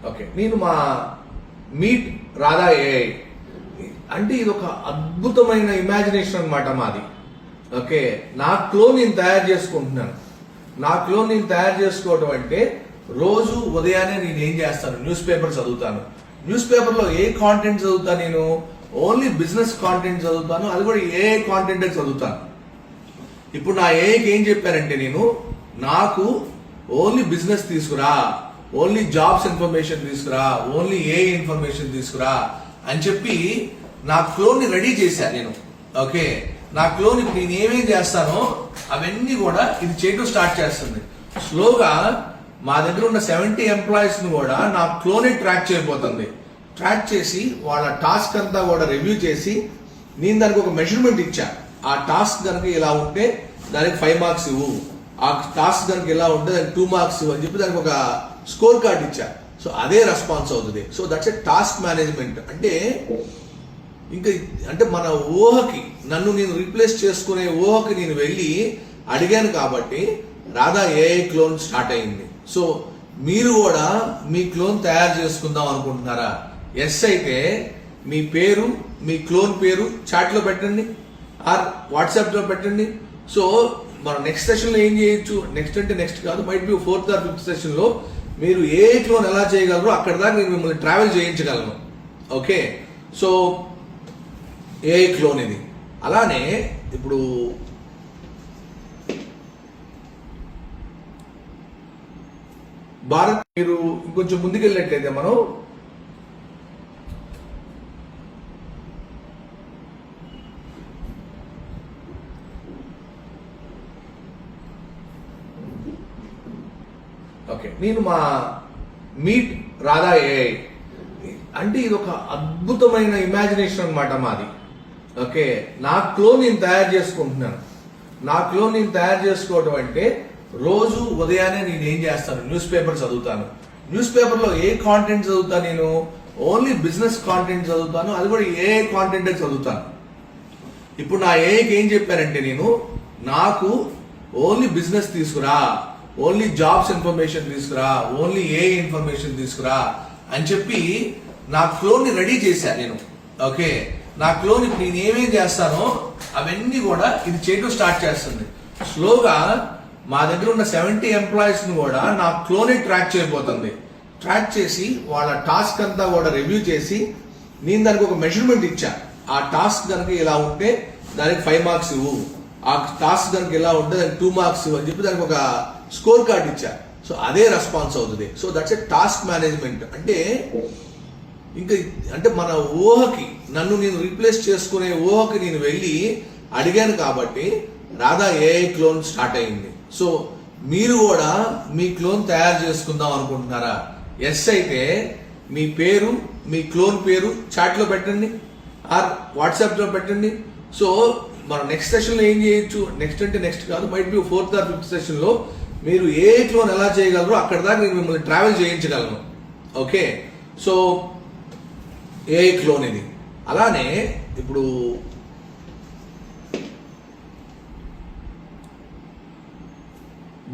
Okay, నేను మా meet Radha AI అంటే ఇది ఒక అద్భుతమైన ఇమాజినేషన్ అన్నమాట మాది. ఓకే, నా క్లోన్ నేను తయారు చేసుకుంటున్నాను. నా క్లోన్ నేను తయారు చేసుకోవడం అంటే రోజు ఉదయాన్నే నేను ఏం చేస్తాను, న్యూస్ పేపర్ చదువుతాను. న్యూస్ పేపర్ లో ఏ కాంటెంట్ చదువుతాను, నేను ఓన్లీ బిజినెస్ కాంటెంట్ చదువుతాను, అది కూడా ఏ కాంటెంట్ చదువుతాను. ఇప్పుడు నా ఏఐకి ఏం చెప్పారంటే, నేను నాకు ఓన్లీ బిజినెస్ తీసుకురా, ఓన్లీ జాబ్స్ ఇన్ఫర్మేషన్ తీసుకురా, ఓన్లీ ఏ ఇన్ఫర్మేషన్ తీసుకురా అని చెప్పి నా క్లోన్ ని రెడీ చేశాను నేను. ఓకే, నా క్లోన్ ఇప్పుడు నేను ఏమేం చేస్తానో అవన్నీ కూడా ఇది చేయడం స్టార్ట్ చేస్తుంది. స్లోగా మా దగ్గర ఉన్న 70 ఎంప్లాయీస్ ను కూడా నా క్లోనే ట్రాక్ చేయబోతుంది. ట్రాక్ చేసి వాళ్ళ టాస్క్ అంతా కూడా రివ్యూ చేసి నేను దానికి ఒక మెజర్మెంట్ ఇచ్చా. ఆ టాస్క్ కనుక ఇలా ఉంటే దానికి 5 మార్క్స్ ఇవ్వు, ఆ టాస్క్ కనుక ఇలా ఉంటే దానికి 2 మార్క్స్ ఇవ్వు అని చెప్పి దానికి ఒక స్కోర్ కార్డ్ ఇచ్చా. సో అదే రెస్పాన్స్ అవుతుంది. So that's a task management. అంటే ఇంకా అంటే మన ఊహకి, నన్ను నేను రీప్లేస్ చేసుకునే ఊహకి నేను వెళ్ళి అడిగాను కాబట్టి రాధా ఏఐ క్లోన్ స్టార్ట్ అయింది. సో మీరు కూడా మీ క్లోన్ తయారు చేసుకుందాం అనుకుంటున్నారా? ఎస్ అయితే మీ పేరు, మీ క్లోన్ పేరు చాట్ లో పెట్టండి ఆర్ వాట్సాప్ లో పెట్టండి. సో మనం నెక్స్ట్ సెషన్ లో ఏం చేయొచ్చు, నెక్స్ట్ అంటే నెక్స్ట్ కాదు, might be 4th or 5th session లో మీరు ఏ క్లోన్ ఎలా చేయగలరో అక్కడ దాకా నేను మిమ్మల్ని ట్రావెల్ చేయించగలను. ఓకే, సో ఏ క్లోన్ ఇది. అలానే ఇప్పుడు భారత్ మీరు ఇంకొంచెం ముందుకెళ్ళినట్లయితే మనం ఓకే, నేను మా మీట్ రాధా ఏఐ అంటే ఇది ఒక అద్భుతమైన ఇమాజినేషన్ అన్నమాట మాది. ఓకే, నా క్లోన్ నేను తయారు చేసుకుంటున్నాను. నా క్లోన్ నేను తయారు చేసుకోవడం అంటే రోజు ఉదయాన్నే నేను ఏం చేస్తాను, న్యూస్ పేపర్ చదువుతాను. న్యూస్ పేపర్ లో ఏ కాంటెంట్ చదువుతాను, నేను ఓన్లీ బిజినెస్ కాంటెంట్ చదువుతాను, అది కూడా ఏ కాంటెంట్ చదువుతాను. ఇప్పుడు నా ఏఐకి ఏం చెప్పారంటే, నేను నాకు ఓన్లీ బిజినెస్ తీసుకురా, ఓన్లీ జాబ్స్ ఇన్ఫర్మేషన్ తీసుకురా, ఓన్లీ ఏ ఇన్ఫర్మేషన్ తీసుకురా అని చెప్పి నా క్లోన్ ని రెడీ చేశాను నేను. ఓకే, నా క్లోన్ ఇప్పుడు నేను ఏమేం చేస్తానో అవన్నీ కూడా ఇది చేయడం స్టార్ట్ చేస్తుంది. స్లోగా మా దగ్గర ఉన్న 70 ఎంప్లాయీస్ ను కూడా నా క్లోనే ట్రాక్ చేయబోతుంది. ట్రాక్ చేసి వాళ్ళ టాస్క్ అంతా కూడా రివ్యూ చేసి నేను దానికి ఒక మెజర్మెంట్ ఇచ్చా. ఆ టాస్క్ కనుక ఇలా ఉంటే దానికి 5 మార్క్స్ ఇవ్వు, ఆ టాస్క్ కనుక ఇలా ఉంటే దానికి 2 మార్క్స్ ఇవ్వు అని చెప్పి దానికి ఒక స్కోర్ కార్డ్ ఇచ్చా. సో అదే రెస్పాన్స్ అవుతుంది. So that's a task management. అంటే ఇంకా అంటే మన ఊహకి, నన్ను నేను రీప్లేస్ చేసుకునే ఊహకి నేను వెళ్ళి అడిగాను కాబట్టి రాధా ఏఐ క్లోన్ స్టార్ట్ అయింది. సో మీరు కూడా మీ క్లోన్ తయారు చేసుకుందాం అనుకుంటున్నారా? ఎస్ అయితే మీ పేరు, మీ క్లోన్ పేరు చాట్ లో పెట్టండి ఆర్ వాట్సాప్ లో పెట్టండి. సో మనం నెక్స్ట్ సెషన్ లో ఏం చేయొచ్చు, నెక్స్ట్ అంటే నెక్స్ట్ కాదు, might be 4th or 5th session లో మీరు ఏ క్లోన్ ఎలా చేయగలరో అక్కడ దాకా నేను మిమ్మల్ని ట్రావెల్ చేయించగలను. ఓకే, సో ఏ క్లోన్ ఇది. అలానే ఇప్పుడు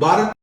భారత్